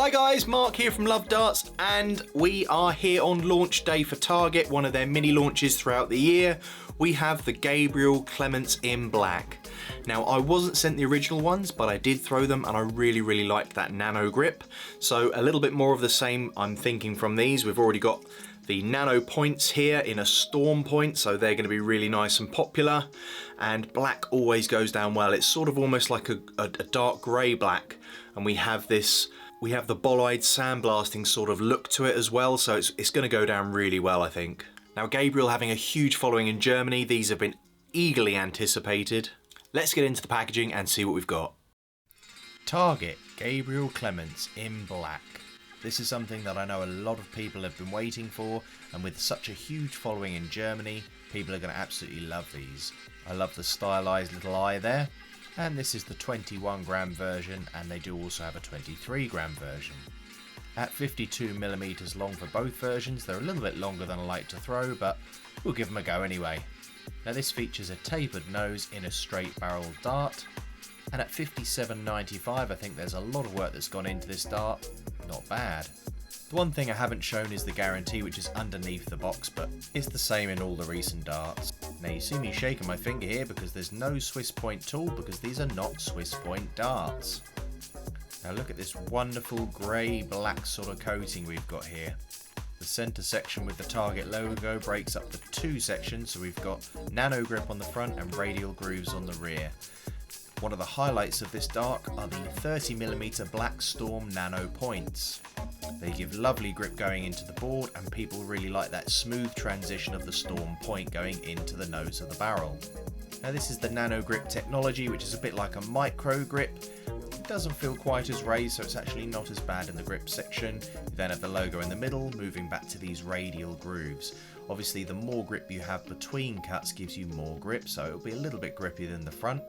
Hi guys, Mark here from LoveDarts, and we are here on launch day for Target, one of their mini launches throughout the year. We have the Gabriel Clemens in black. Now, I wasn't sent the original ones, but I did throw them and I really liked that nano grip. So a little bit more of the same I'm thinking from these. We've already got the nano points here in a storm point, so they're going to be really nice and popular. And black always goes down well. It's sort of almost like a dark grey black, and we have the bolide sandblasting sort of look to it as well, so it's going to go down really well, I think. Now, Gabriel having a huge following in Germany, these have been eagerly anticipated. Let's get into the packaging and see what we've got. Target Gabriel Clemens in black. This is something that I know a lot of people have been waiting for, and with such a huge following in Germany, people are going to absolutely love these. I love the stylized little eye there. And this is the 21g version, and they do also have a 23g version. At 52mm long for both versions, they're a little bit longer than I like to throw, but we'll give them a go anyway. Now, this features a tapered nose in a straight barrel dart, and at 57.95 I think there's a lot of work that's gone into this dart. Not bad. The one thing I haven't shown is the guarantee, which is underneath the box, but it's the same in all the recent darts. Now, you see me shaking my finger here because there's no Swiss point tool, because these are not Swiss point darts. Now look at this wonderful grey black sort of coating we've got here. The centre section with the Target logo breaks up the two sections, so we've got nano grip on the front and radial grooves on the rear. One of the highlights of this dart are the 30mm Black Storm nano points. They give lovely grip going into the board, and people really like that smooth transition of the Storm point going into the nose of the barrel. Now, this is the nano grip technology, which is a bit like a micro grip. It doesn't feel quite as raised, so it's actually not as bad in the grip section. You then have the logo in the middle, moving back to these radial grooves. Obviously, the more grip you have between cuts gives you more grip, so it'll be a little bit grippier than the front.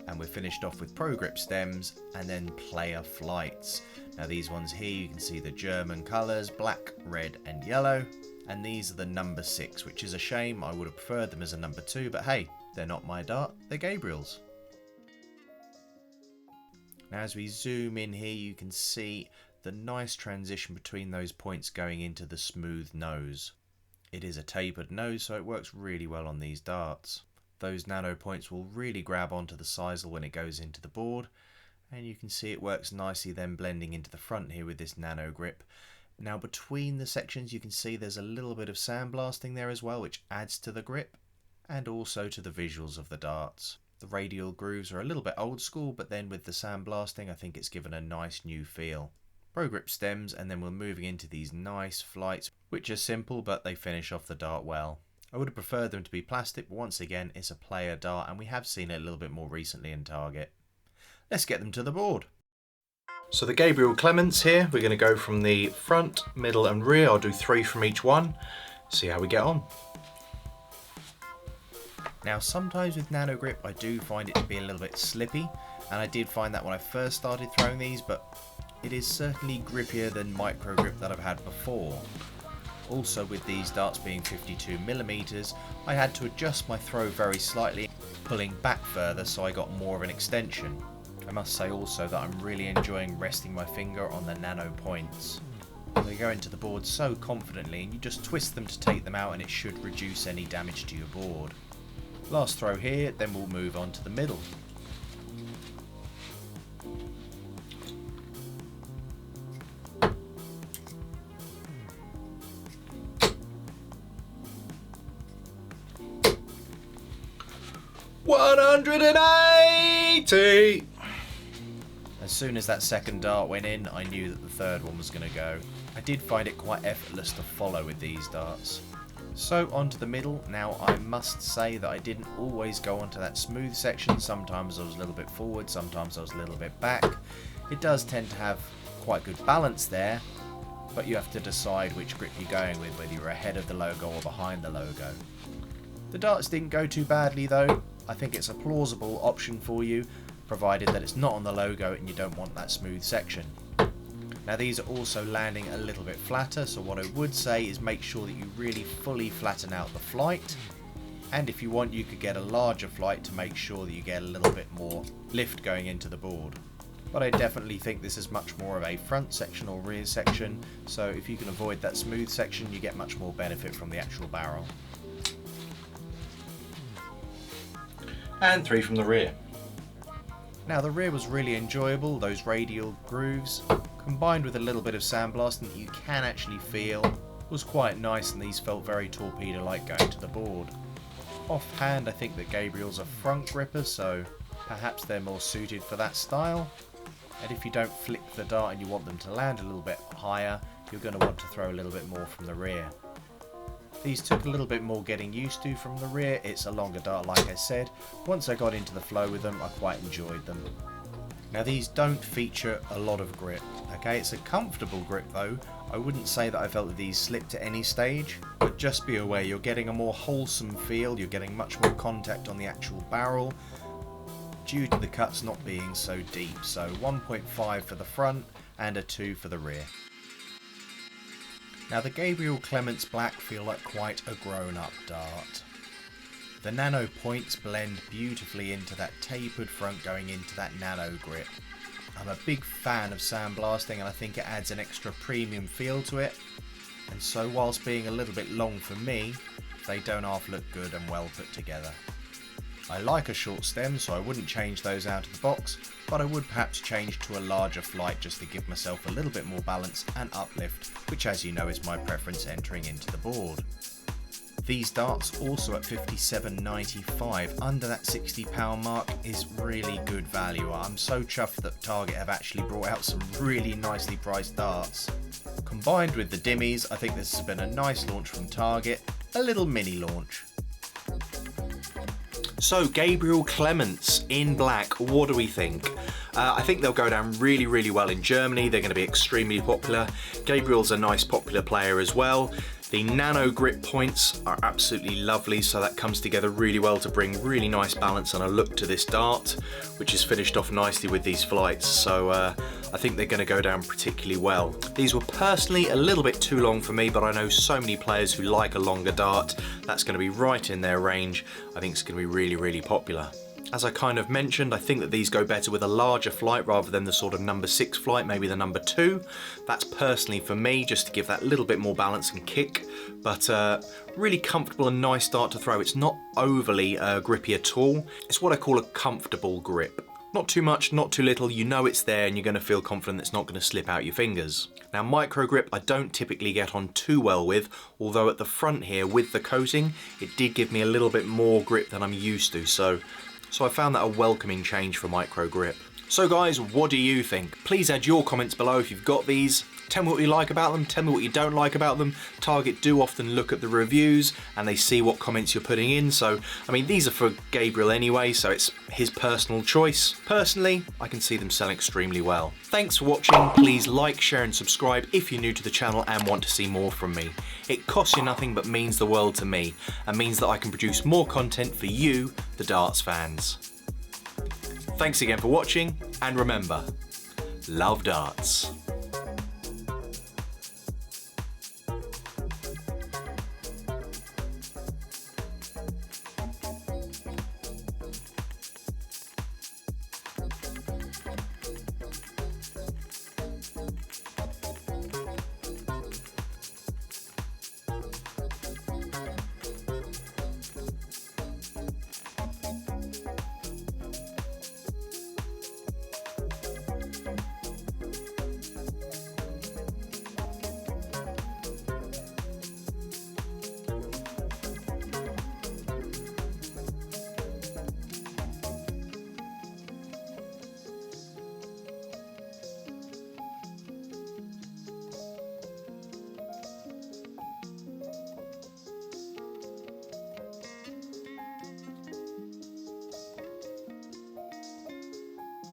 And we're finished off with Pro Grip stems and then player flights. Now, these ones here, you can see the German colours, black, red and yellow. And these are the number 6, which is a shame. I would have preferred them as a number 2, but hey, they're not my dart, they're Gabriel's. Now, as we zoom in here, you can see the nice transition between those points going into the smooth nose. It is a tapered nose, so it works really well on these darts. Those nano points will really grab onto the sisal when it goes into the board, and you can see it works nicely then blending into the front here with this nano grip. Now, between the sections you can see there's a little bit of sandblasting there as well, which adds to the grip and also to the visuals of the darts. The radial grooves are a little bit old school, but then with the sandblasting I think it's given a nice new feel. Pro Grip stems, and then we're moving into these nice flights, which are simple but they finish off the dart well. I would have preferred them to be plastic, but once again it's a player dart, and we have seen it a little bit more recently in Target. Let's get them to the board. So the Gabriel Clemens here, we're going to go from the front, middle and rear. I'll do 3 from each one, see how we get on. Now, sometimes with nano grip I do find it to be a little bit slippy, and I did find that when I first started throwing these, but it is certainly grippier than micro grip that I've had before. Also, with these darts being 52mm, I had to adjust my throw very slightly, pulling back further so I got more of an extension. I must say also that I'm really enjoying resting my finger on the nano points. They go into the board so confidently, and you just twist them to take them out and it should reduce any damage to your board. Last throw here, then we'll move on to the middle. $180! As soon as that second dart went in, I knew that the third one was going to go. I did find it quite effortless to follow with these darts. So onto the middle. Now, I must say that I didn't always go onto that smooth section. Sometimes I was a little bit forward, sometimes I was a little bit back. It does tend to have quite good balance there, but you have to decide which grip you're going with, whether you're ahead of the logo or behind the logo. The darts didn't go too badly though. I think it's a plausible option for you, provided that it's not on the logo and you don't want that smooth section. Now, these are also landing a little bit flatter, so what I would say is make sure that you really fully flatten out the flight, and if you want you could get a larger flight to make sure that you get a little bit more lift going into the board. but I definitely think this is much more of a front section or rear section, so if you can avoid that smooth section, you get much more benefit from the actual barrel. And 3 from the rear. Now the rear was really enjoyable, those radial grooves, combined with a little bit of sandblasting that you can actually feel, was quite nice, and these felt very torpedo-like going to the board. Offhand, I think that Gabriel's a front gripper, so perhaps they're more suited for that style. And if you don't flick the dart and you want them to land a little bit higher, you're going to want to throw a little bit more from the rear. These took a little bit more getting used to from the rear. It's a longer dart, like I said. Once I got into the flow with them, I quite enjoyed them. Now these don't feature a lot of grip, okay? It's a comfortable grip though. I wouldn't say that I felt that these slipped at any stage, but just be aware you're getting a more wholesome feel, you're getting much more contact on the actual barrel due to the cuts not being so deep. So 1.5 for the front and a 2 for the rear. Now the Gabriel Clemens Black feel like quite a grown-up dart. The nano points blend beautifully into that tapered front going into that nano grip. I'm a big fan of sandblasting, and I think it adds an extra premium feel to it. And so whilst being a little bit long for me, they don't half look good and well put together. I like a short stem, so I wouldn't change those out of the box, but I would perhaps change to a larger flight just to give myself a little bit more balance and uplift, which as you know is my preference entering into the board. These darts also at $57.95, under that £60 mark, is really good value. I'm so chuffed that Target have actually brought out some really nicely priced darts. Combined with the dimmies, I think this has been a nice launch from Target, a little mini launch. So Gabriel Clemens in black, what do we think? I think they'll go down really, really well in Germany. They're going to be extremely popular. Gabriel's a nice popular player as well. The nano grip points are absolutely lovely, so that comes together really well to bring really nice balance and a look to this dart, which is finished off nicely with these flights. So I think they're going to go down particularly well. These were personally a little bit too long for me, but I know so many players who like a longer dart. That's going to be right in their range. I think it's going to be really, really popular. As I kind of mentioned, I think that these go better with a larger flight rather than the sort of number 6 flight, maybe the number 2. That's personally for me, just to give that little bit more balance and kick, but really comfortable and nice dart to throw. It's not overly grippy at all. It's what I call a comfortable grip. Not too much, not too little, you know it's there and you're going to feel confident it's not going to slip out your fingers. Now micro grip I don't typically get on too well with, although at the front here with the coating, it did give me a little bit more grip than I'm used to, so I found that a welcoming change for micro grip. So guys, what do you think? Please add your comments below if you've got these. Tell me what you like about them, tell me what you don't like about them. Target do often look at the reviews and they see what comments you're putting in, so I mean these are for Gabriel anyway, so it's his personal choice. Personally, I can see them selling extremely well. Thanks for watching. Please like, share and subscribe if you're new to the channel and want to see more from me. It costs you nothing but means the world to me and means that I can produce more content for you, the darts fans. Thanks again for watching, and remember, love darts.